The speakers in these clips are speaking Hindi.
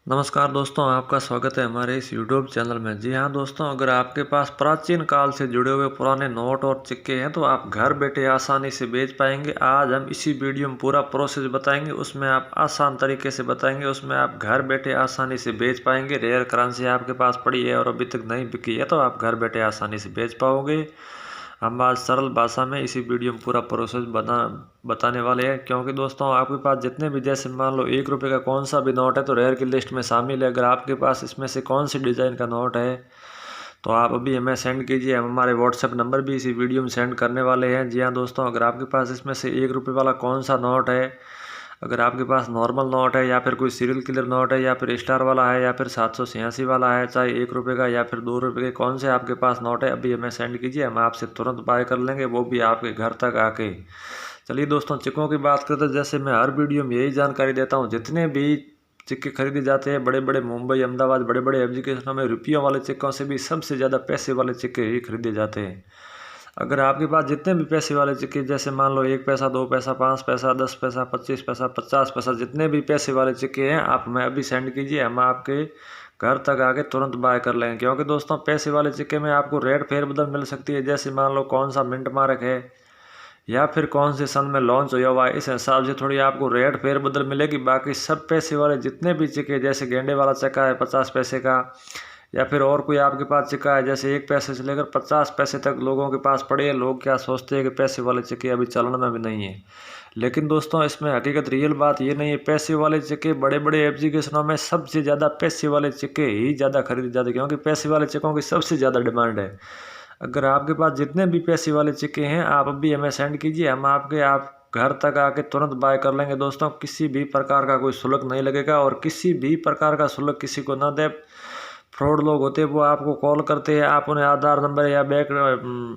नमस्कार दोस्तों, आपका स्वागत है हमारे इस यूट्यूब चैनल में। जी हाँ दोस्तों, अगर आपके पास प्राचीन काल से जुड़े हुए पुराने नोट और सिक्के हैं तो आप घर बैठे आसानी से बेच पाएंगे। आज हम इसी वीडियो में पूरा प्रोसेस बताएंगे, उसमें आप आसान तरीके से बताएंगे, उसमें आप घर बैठे आसानी से बेच पाएंगे। रेयर करेंसी आपके पास पड़ी है और अभी तक नहीं बिकी है तो आप घर बैठे आसानी से बेच पाओगे। हम आज सरल भाषा में इसी वीडियो में पूरा प्रोसेस बताने वाले हैं, क्योंकि दोस्तों आपके पास जितने भी, जैसे मान लो 1 रुपये का कौन सा भी नोट है तो रेयर की लिस्ट में शामिल है। अगर आपके पास इसमें से कौन सी डिज़ाइन का नोट है तो आप अभी हमें सेंड कीजिए। हम हमारे व्हाट्सएप नंबर भी इसी वीडियो में सेंड करने वाले हैं। जी हाँ दोस्तों, अगर आपके पास इसमें से 1 रुपये वाला कौन सा नोट है, अगर आपके पास नॉर्मल नोट है या फिर कोई सीरियल किलर नोट है या फिर स्टार वाला है या फिर 786 वाला है, चाहे 1 रुपये का या फिर 2 रुपये के, कौन से आपके पास नोट है अभी हमें सेंड कीजिए। हम आपसे तुरंत बाय कर लेंगे, वो भी आपके घर तक आके। चलिए दोस्तों, सिक्कों की बात करते हैं। जैसे मैं हर वीडियो में यही जानकारी देता हूँ, जितने भी सिक्के खरीदे जाते हैं बड़े बड़े मुंबई अहमदाबाद बड़े बड़े एजुकेशनों में, रुपयों वाले सिक्कों से भी सबसे ज़्यादा पैसे वाले सिक्के ही खरीदे जाते हैं। अगर आपके पास जितने भी पैसे वाले सिक्के, जैसे मान लो 1 पैसा 2 पैसा 5 पैसा 10 पैसा 25 पैसा 50 पैसा, जितने भी पैसे वाले सिक्के हैं आप हमें अभी सेंड कीजिए। हम आपके घर तक आके तुरंत बाय कर लेंगे। क्योंकि दोस्तों पैसे वाले सिक्के में आपको रेट फेरबदल मिल सकती है। जैसे मान लो कौन सा मिंट मार्क है या फिर कौन से सन में लॉन्च हुआ हुआ है, इस हिसाब से थोड़ी आपको रेट फेरबदल मिलेगी। बाकी सब पैसे वाले जितने भी सिक्के, जैसे गेंडे वाला सिक्का है 50 पैसे का, या फिर और कोई आपके पास सिक्का है जैसे 1 पैसे से लेकर 50 पैसे तक लोगों के पास पड़े हैं। लोग क्या सोचते हैं कि पैसे वाले सिक्के अभी चलन में भी नहीं है, लेकिन दोस्तों इसमें हकीकत रियल बात ये नहीं है। पैसे वाले सिक्के बड़े बड़े एप्लीकेशनों में सबसे ज़्यादा पैसे वाले सिक्के ही ज़्यादा खरीदे जाते हैं, क्योंकि पैसे वाले सिक्कों की सबसे ज़्यादा डिमांड है। अगर आपके पास जितने भी पैसे वाले सिक्के हैं आप अभी हमें सेंड कीजिए। हम आप घर तक आके तुरंत बाय कर लेंगे। दोस्तों किसी भी प्रकार का कोई शुल्क नहीं लगेगा और किसी भी प्रकार का शुल्क किसी को ना दे। फ्रॉड लोग होते हैं वो आपको कॉल करते हैं, आप उन्हें आधार नंबर है या बैंक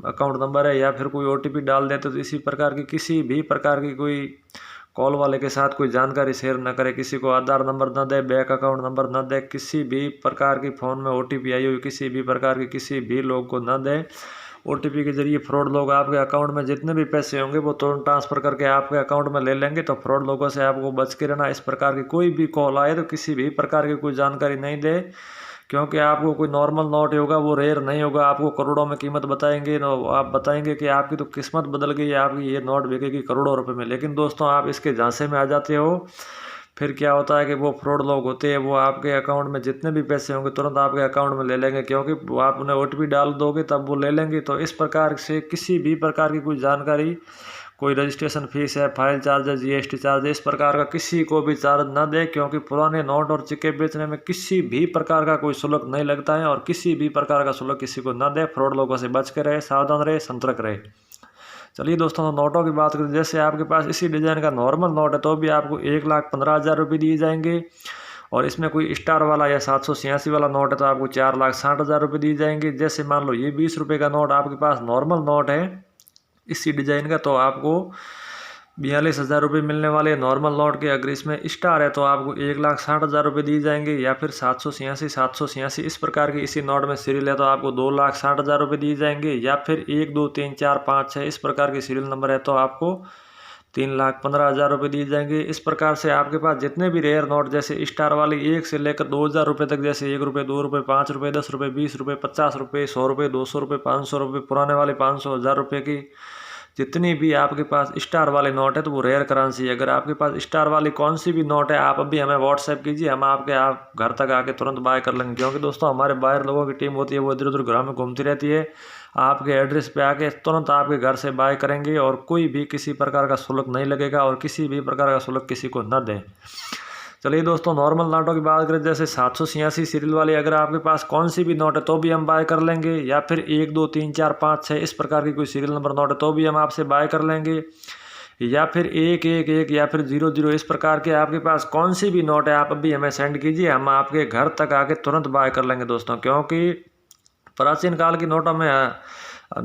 अकाउंट नंबर है या फिर कोई OTP डाल देते, तो इसी प्रकार की किसी भी प्रकार की कोई कॉल वाले के साथ कोई जानकारी शेयर न करे। किसी को आधार नंबर न दे, बैंक अकाउंट नंबर न दे, किसी भी प्रकार की फ़ोन में OTP आई हुई किसी भी प्रकार की किसी भी लोग को न दे। OTP के जरिए फ्रॉड लोग आपके अकाउंट में जितने भी पैसे होंगे वो तुरंत ट्रांसफ़र करके आपके अकाउंट में ले लेंगे। तो फ्रॉड लोगों से आपको बच के रहना। इस प्रकार की कोई भी कॉल आए तो किसी भी प्रकार की कोई जानकारी नहीं दे, क्योंकि आपको कोई नॉर्मल नोट होगा वो रेयर नहीं होगा। आपको करोड़ों में कीमत बताएंगे, आप बताएंगे कि आपकी तो किस्मत बदल गई है, आपकी ये नोट बिकेगी करोड़ों रुपए में। लेकिन दोस्तों आप इसके झांसे में आ जाते हो। फिर क्या होता है कि वो फ्रॉड लोग होते हैं, वो आपके अकाउंट में जितने भी पैसे होंगे तुरंत आपके अकाउंट में ले लेंगे, क्योंकि आप उन्हें OTP डाल दोगे तब वो ले लेंगे। तो इस प्रकार से किसी भी प्रकार की कोई जानकारी, कोई रजिस्ट्रेशन फीस है, फाइल चार्ज है, GST चार्ज है, इस प्रकार का किसी को भी चार्ज ना दे, क्योंकि पुराने नोट और सिक्के बेचने में किसी भी प्रकार का कोई शुल्क नहीं लगता है और किसी भी प्रकार का शुल्क किसी को ना दे। फ्रॉड लोगों से बच के रहे, सावधान रहे, सतर्क रहे। चलिए दोस्तों, तो नोटों की बात करें। जैसे आपके पास इसी डिज़ाइन का नॉर्मल नोट है तो भी आपको 1,15,000 रुपये दिए जाएंगे, और इसमें कोई स्टार वाला या 786 वाला नोट है तो आपको 4,60,000 रुपये दिए जाएंगे। जैसे मान लो ये 20 रुपये का नोट आपके पास नॉर्मल नोट है इसी डिज़ाइन का, तो आपको 42,000 रुपये मिलने वाले नॉर्मल नोट के। अगर इसमें स्टार है तो आपको 1,60,000 रुपये दिए जाएंगे, या फिर 786 इस प्रकार की इसी नोट में सीरियल है तो आपको 2,60,000 रुपये दिए जाएंगे, या फिर 1 2 3 4 5 6 इस प्रकार की सीरियल नंबर है तो आपको 3,15,000 रुपये दिए जाएंगे। इस प्रकार से आपके पास जितने भी रेयर नोट, जैसे स्टार वाली 1 से लेकर 2,000 रुपये तक, जैसे 1 रुपये 2 रुपये 5 रुपये 10 रुपये 20 रुपये 50 रुपये 100 रुपये 200 रुपये 500 रुपये, पुराने वाले 500 1000 रुपये की जितनी भी आपके पास स्टार वाले नोट है तो वो रेयर करेंसी है। अगर आपके पास स्टार वाली कौन सी भी नोट है आप अभी हमें व्हाट्सएप कीजिए। हम आप घर तक आके तुरंत बाय कर लेंगे, क्योंकि दोस्तों हमारे बाहर लोगों की टीम होती है, वो इधर उधर घरों में घूमती रहती है। आपके एड्रेस पे आके तुरंत आपके घर से बाय करेंगे और कोई भी किसी प्रकार का शुल्क नहीं लगेगा और किसी भी प्रकार का शुल्क किसी को न दें। चलिए दोस्तों, नॉर्मल नोटों की बात करें। जैसे 786 सीरियल वाली अगर आपके पास कौन सी भी नोट है तो भी हम बाय कर लेंगे, या फिर 1 2 3 4 5 6 इस प्रकार की कोई सीरियल नंबर नोट है तो भी हम आपसे बाय कर लेंगे, या फिर 1 1 1 या फिर 0 0 इस प्रकार के आपके पास कौन सी भी नोट है आप अभी हमें सेंड कीजिए। हम आपके घर तक आके तुरंत बाय कर लेंगे दोस्तों। क्योंकि प्राचीन काल की नोटों में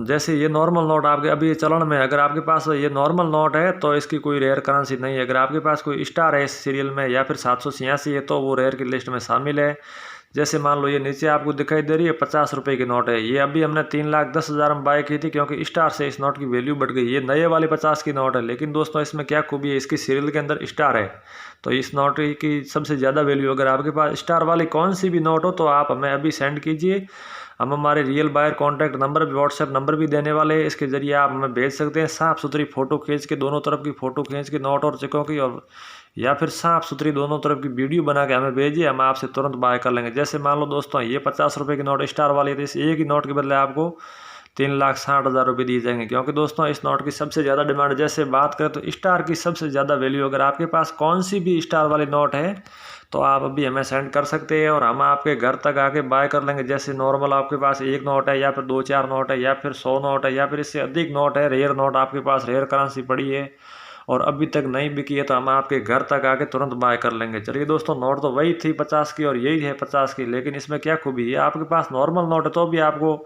जैसे ये नॉर्मल नोट आपके अभी चलन में, अगर आपके पास ये नॉर्मल नोट है तो इसकी कोई रेयर करेंसी नहीं है। अगर आपके पास कोई स्टार है इस सीरियल में या फिर 786 है तो वो रेयर की लिस्ट में शामिल है। जैसे मान लो ये नीचे आपको दिखाई दे रही है 50 रुपये की नोट है, ये अभी हमने 3,10,000 में बाय की थी क्योंकि स्टार से इस नोट की वैल्यू बढ़ गई। ये नए वाली 50 की नोट है, लेकिन दोस्तों इसमें क्या खूबी है, इसकी सीरियल के अंदर स्टार है, तो इस नोट की सबसे ज़्यादा वैल्यू। अगर आपके पास स्टार वाली कौन सी भी नोट हो तो आप हमें अभी सेंड कीजिए। हम हमारे रियल बायर कॉन्टैक्ट नंबर भी, व्हाट्सएप नंबर भी देने वाले हैं, इसके ज़रिए आप हमें भेज सकते हैं। साफ़ सुथरी फ़ोटो खींच के, दोनों तरफ की फ़ोटो खींच के नोट और चेकों की, और या फिर साफ़ सुथरी दोनों तरफ की वीडियो बना के हमें भेजिए, हम आपसे तुरंत बाय कर लेंगे। जैसे मान लो दोस्तों ये 50 रुपये की नोट स्टार वाली थी, इस एक ही नोट के बदले आपको 3,60,000 रुपये दिए जाएंगे, क्योंकि दोस्तों इस नोट की सबसे ज़्यादा डिमांड। जैसे बात करें तो स्टार की सबसे ज़्यादा वैल्यू। अगर आपके पास कौन सी भी स्टार वाली नोट है तो आप अभी हमें सेंड कर सकते हैं और हम आपके घर तक आके बाय कर लेंगे। जैसे नॉर्मल आपके पास एक नोट है, या फिर 2-4 नोट है, या फिर 100 नोट है, या फिर इससे अधिक नोट है, रेयर नोट आपके पास, रेयर करेंसी पड़ी है और अभी तक नहीं बिकी है, तो हम आपके घर तक आके तुरंत बाय कर लेंगे। चलिए दोस्तों, नोट तो वही थी 50 की और यही है 50 की, लेकिन इसमें क्या खूबी है, आपके पास नॉर्मल नोट है तो भी आपको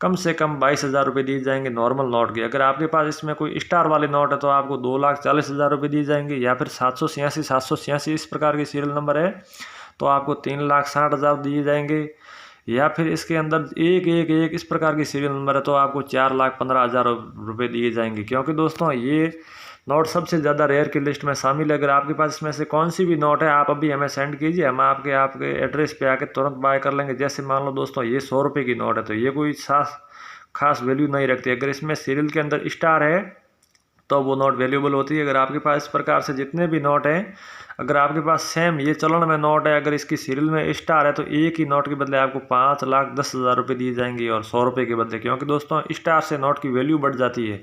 कम से कम 22,000 रुपये दिए जाएंगे नॉर्मल नोट की। अगर आपके पास इसमें कोई स्टार वाले नोट है तो आपको 2,40,000 रुपये दिए जाएंगे, या फिर 786 इस प्रकार की सीरियल नंबर है तो आपको 3,60,000 दिए जाएंगे, या फिर इसके अंदर एक इस प्रकार की सीरियल नंबर है तो आपको 4,15,000 रुपये दिए जाएंगे। क्योंकि दोस्तों ये नोट सबसे ज़्यादा रेयर की लिस्ट में शामिल है। अगर आपके पास इसमें से कौन सी भी नोट है आप अभी हमें सेंड कीजिए, हम आपके एड्रेस पे आके तुरंत बाय कर लेंगे। जैसे मान लो दोस्तों ये 100 रुपये की नोट है तो ये कोई खास वैल्यू नहीं रखती। अगर इसमें सीरियल के अंदर स्टार है तो वो नोट वैल्यूबल होती है। अगर आपके पास इस प्रकार से जितने भी नोट हैं, अगर आपके पास सेम ये चलन में नोट है, अगर इसकी सीरियल में स्टार है तो एक ही नोट के बदले आपको 5,10,000 रुपये दिए जाएंगे और 100 रुपये के बदले, क्योंकि दोस्तों स्टार से नोट की वैल्यू बढ़ जाती है।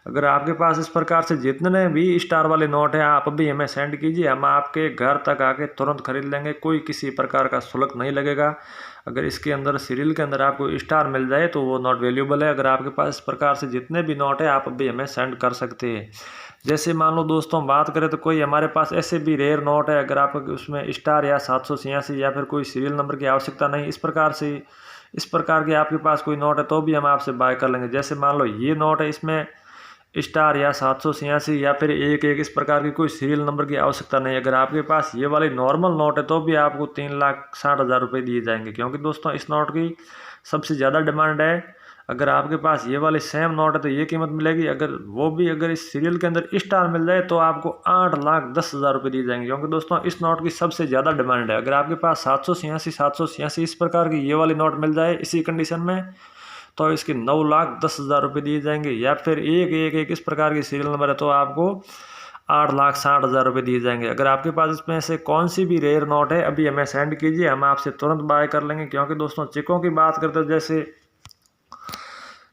अगर आपके पास इस प्रकार से जितने भी स्टार वाले नोट हैं आप अभी हमें सेंड कीजिए, हम आपके घर तक आके तुरंत खरीद लेंगे, कोई किसी प्रकार का शुल्क नहीं लगेगा। अगर इसके अंदर सीरियल के अंदर आपको स्टार मिल जाए तो वो नोट वैल्यूबल है। अगर आपके पास इस प्रकार से जितने भी नोट है आप अभी हमें सेंड कर सकते हैं। जैसे मान लो दोस्तों बात करें तो कोई हमारे पास ऐसे भी रेयर नोट है, अगर आप उसमें स्टार या 786 या फिर कोई सीरियल नंबर की आवश्यकता नहीं, इस प्रकार के आपके पास कोई नोट है तो भी हम आपसे बाय कर लेंगे। जैसे मान लो ये नोट है, इसमें स्टार या 786 या फिर एक इस प्रकार की कोई सीरियल नंबर की आवश्यकता नहीं। अगर आपके पास ये वाली नॉर्मल नोट है तो भी आपको 3,60,000 रुपये दिए जाएंगे, क्योंकि दोस्तों इस नोट की सबसे ज़्यादा डिमांड है। अगर आपके पास ये वाली सेम नोट है तो ये कीमत मिलेगी, अगर इस सीरियल के अंदर स्टार मिल जाए तो आपको 8,10,000 रुपये दिए जाएंगे, क्योंकि दोस्तों इस नोट की सबसे ज़्यादा डिमांड है। अगर आपके पास 786 इस प्रकार की ये वाली नोट मिल जाए इसी कंडीशन में तो इसके 9,10,000 रुपये दिए जाएंगे, या फिर एक इस प्रकार की सीरियल नंबर है तो आपको 8,60,000 रुपये दिए जाएंगे। अगर आपके पास इसमें से कौन सी भी रेयर नोट है अभी हमें सेंड कीजिए, हम आपसे तुरंत बाय कर लेंगे। क्योंकि दोस्तों चेकों की बात करते हैं, जैसे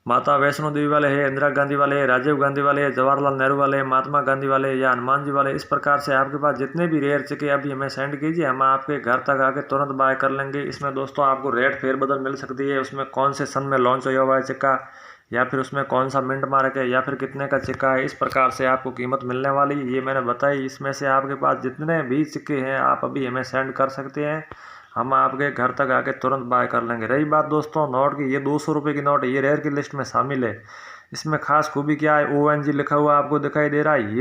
माता वैष्णो देवी वाले हैं, इंदिरा गांधी वाले हैं, राजीव गांधी वाले हैं, जवाहरलाल नेहरू वाले हैं, महात्मा गांधी वाले या हनुमान जी वाले, इस प्रकार से आपके पास जितने भी रेयर चेक अभी हमें सेंड कीजिए, हम आपके घर तक आके तुरंत बाय कर लेंगे। इसमें दोस्तों आपको रेट फेरबदल मिल सकती है, उसमें कौन से सन में लॉन्च हुआ हुआ है चिक्का, या फिर उसमें कौन सा मिंट मार्क है, या फिर कितने का चिक्का है, इस प्रकार से आपको कीमत मिलने वाली ये मैंने बताई। इसमें से आपके पास जितने भी सिक्के हैं आप अभी हमें सेंड कर सकते हैं, हम आपके घर तक आके तुरंत बाय कर लेंगे। रही बात दोस्तों नोट की, ये 200 रुपये की नोट है, ये रेयर की लिस्ट में शामिल है। इसमें खास खूबी क्या है, ONG लिखा हुआ आपको दिखाई दे रहा है,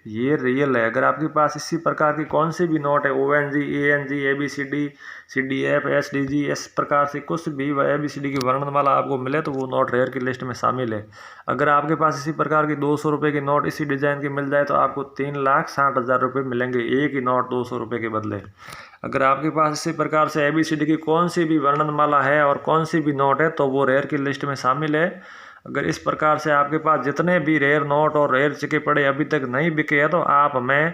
ये रियल है। अगर आपके पास इसी प्रकार की कौन सी भी नोट है, ONG, ANG, ABCD, CDF, SDG, इस प्रकार से कुछ भी ABCD की वर्णमाला आपको मिले तो वो नोट रेयर की लिस्ट में शामिल है। अगर आपके पास इसी प्रकार की 200 रुपये की नोट इसी डिज़ाइन की मिल जाए तो आपको 3,60,000 रुपये मिलेंगे, एक ही नोट 200 रुपये के बदले। अगर आपके पास इसी प्रकार से ABCD की कौन सी भी वर्णमाला है और कौन सी भी नोट है तो वो रेयर की लिस्ट में शामिल है। अगर इस प्रकार से आपके पास जितने भी रेयर नोट और रेयर सिक्के पड़े अभी तक नहीं बिके हैं तो आप हमें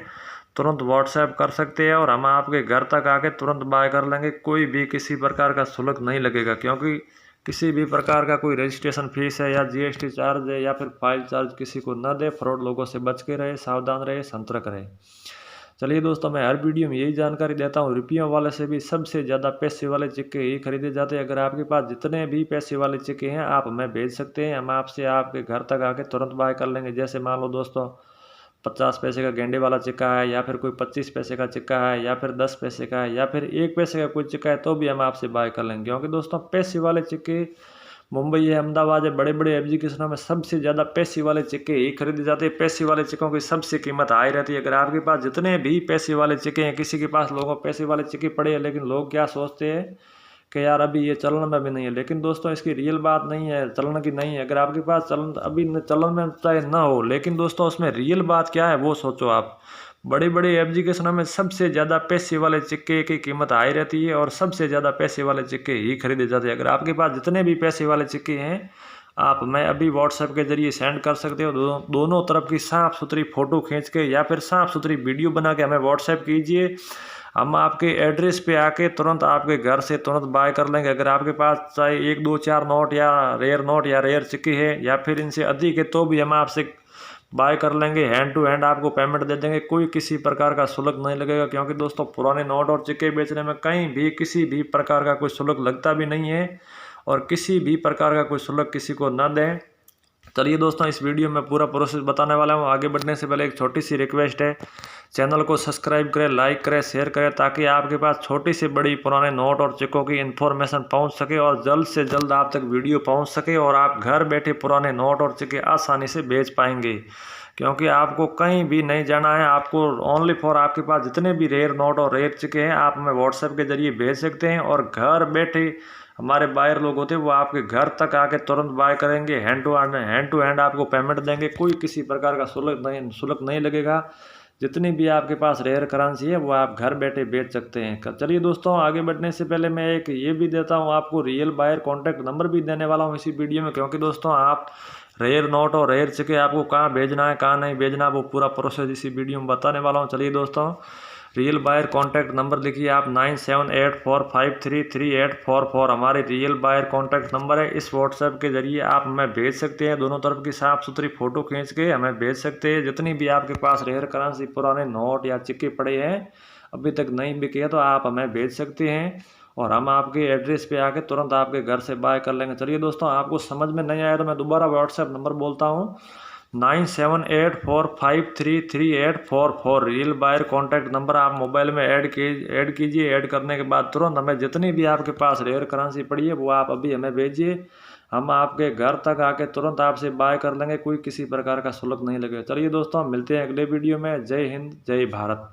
तुरंत व्हाट्सएप कर सकते हैं और हम आपके घर तक आके तुरंत बाय कर लेंगे। कोई भी किसी प्रकार का शुल्क नहीं लगेगा, क्योंकि किसी भी प्रकार का कोई रजिस्ट्रेशन फीस है या GST चार्ज है या फिर फाइल चार्ज किसी को न दे। फ्रॉड लोगों से बच के रहे, सावधान रहे, सतर्क रहे। चलिए दोस्तों, मैं हर वीडियो में यही जानकारी देता हूँ, रुपयों वाले से भी सबसे ज़्यादा पैसे वाले सिक्के ही खरीदे जाते हैं। अगर आपके पास जितने भी पैसे वाले सिक्के हैं आप हमें भेज सकते हैं, हम आपसे आपके घर तक आके तुरंत बाय कर लेंगे। जैसे मान लो दोस्तों 50 पैसे का गेंडे वाला सिक्का है, या फिर कोई 25 पैसे का सिक्का है, या फिर 10 पैसे का है, या फिर 1 पैसे का कोई सिक्का है तो भी हम आपसे बाय कर लेंगे। क्योंकि दोस्तों पैसे वाले सिक्के मुंबई है, अहमदाबाद है, बड़े बड़े एग्जीक्यूशनों में सबसे ज़्यादा पैसे वाले सिक्के ही खरीदे जाते हैं। पैसे वाले सिक्कों की सबसे कीमत हाई रहती है। अगर आपके पास जितने भी पैसे वाले सिक्के हैं, किसी के पास लोगों पैसे वाले सिक्के पड़े हैं, लेकिन लोग क्या सोचते हैं कि यार अभी ये चलन में भी नहीं है, लेकिन दोस्तों इसकी रियल बात नहीं है, चलन की नहीं है। अगर आपके पास चलन अभी चलन में चाहे ना हो, लेकिन दोस्तों उसमें रियल बात क्या है वो सोचो आप। बड़े बड़े एप्लीकेशनों में सबसे ज़्यादा पैसे वाले सिक्के की कीमत हाई रहती है और सबसे ज़्यादा पैसे वाले सिक्के ही खरीदे जाते हैं। अगर आपके पास जितने भी पैसे वाले सिक्के हैं, आप मैं अभी व्हाट्सएप के जरिए सेंड कर सकते हो। दोनों तरफ की साफ़ सुथरी फ़ोटो खींच के या फिर साफ़ सुथरी वीडियो बना के हमें व्हाट्सएप कीजिए। हम आपके एड्रेस पे आके तुरंत आपके घर से तुरंत बाय कर लेंगे। अगर आपके पास चाहे 1 2 4 नोट या रेयर सिक्के है या फिर इनसे अधिक है, तो भी हम आपसे बाय कर लेंगे। हैंड टू हैंड आपको पेमेंट दे देंगे, कोई किसी प्रकार का शुल्क नहीं लगेगा। क्योंकि दोस्तों पुराने नोट और सिक्के बेचने में कहीं भी किसी भी प्रकार का कोई शुल्क लगता भी नहीं है और किसी भी प्रकार का कोई शुल्क किसी को न दें। चलिए दोस्तों, इस वीडियो में पूरा प्रोसेस बताने वाला हूँ। आगे बढ़ने से पहले एक छोटी सी रिक्वेस्ट है, चैनल को सब्सक्राइब करें, लाइक करें, शेयर करें, ताकि आपके पास छोटी से बड़ी पुराने नोट और सिक्कों की इन्फॉर्मेशन पहुंच सके और जल्द से जल्द आप तक वीडियो पहुंच सके और आप घर बैठे पुराने नोट और सिक्के आसानी से बेच पाएंगे। क्योंकि आपको कहीं भी नहीं जाना है, आपको ओनली फॉर आपके पास जितने भी रेयर नोट और रेयर सिक्के हैं आप हमें व्हाट्सएप के जरिए भेज सकते हैं और घर बैठे हमारे बायर लोग होते हैं वो आपके घर तक आके तुरंत बाय करेंगे। हैंड टू हैंड आपको पेमेंट देंगे, कोई किसी प्रकार का शुल्क नहीं लगेगा। जितनी भी आपके पास रेयर करेंसी है वो आप घर बैठे बेच सकते हैं। चलिए दोस्तों, आगे बढ़ने से पहले मैं एक ये भी देता हूँ आपको, रियल बायर कॉन्टैक्ट नंबर भी देने वाला हूँ इसी वीडियो में। क्योंकि दोस्तों आप रेयर नोट और रेयर सिक्के आपको कहाँ भेजना है कहाँ नहीं भेजना वो पूरा प्रोसेस इसी वीडियो में बताने वाला हूँ। चलिए दोस्तों, रियल बायर कॉन्टैक्ट नंबर लिखिए आप 9784533844 हमारे रियल बायर कॉन्टैक्ट नंबर है। इस व्हाट्सएप के जरिए आप हमें भेज सकते हैं, दोनों तरफ की साफ़ सुथरी फ़ोटो खींच के हमें भेज सकते हैं। जितनी भी आपके पास रेयर करेंसी पुराने नोट या सिक्के पड़े हैं अभी तक नहीं बिके हैं तो आप हमें भेज सकते हैं और हम आपके एड्रेस पे आके तुरंत आपके घर से बाय कर लेंगे। चलिए दोस्तों, आपको समझ में नहीं आया तो मैं दोबारा व्हाट्सएप नंबर बोलता हूँ, 9784533844 रियल बायर कॉन्टैक्ट नंबर आप मोबाइल में ऐड कीजिए। ऐड करने के बाद तुरंत हमें जितनी भी आपके पास रेयर करेंसी पड़ी है वो आप अभी हमें भेजिए। हम आपके घर तक आके तुरंत आपसे बाय कर लेंगे, कोई किसी प्रकार का शुल्क नहीं लगेगा। चलिए दोस्तों, मिलते हैं अगले वीडियो में। जय हिंद, जय भारत।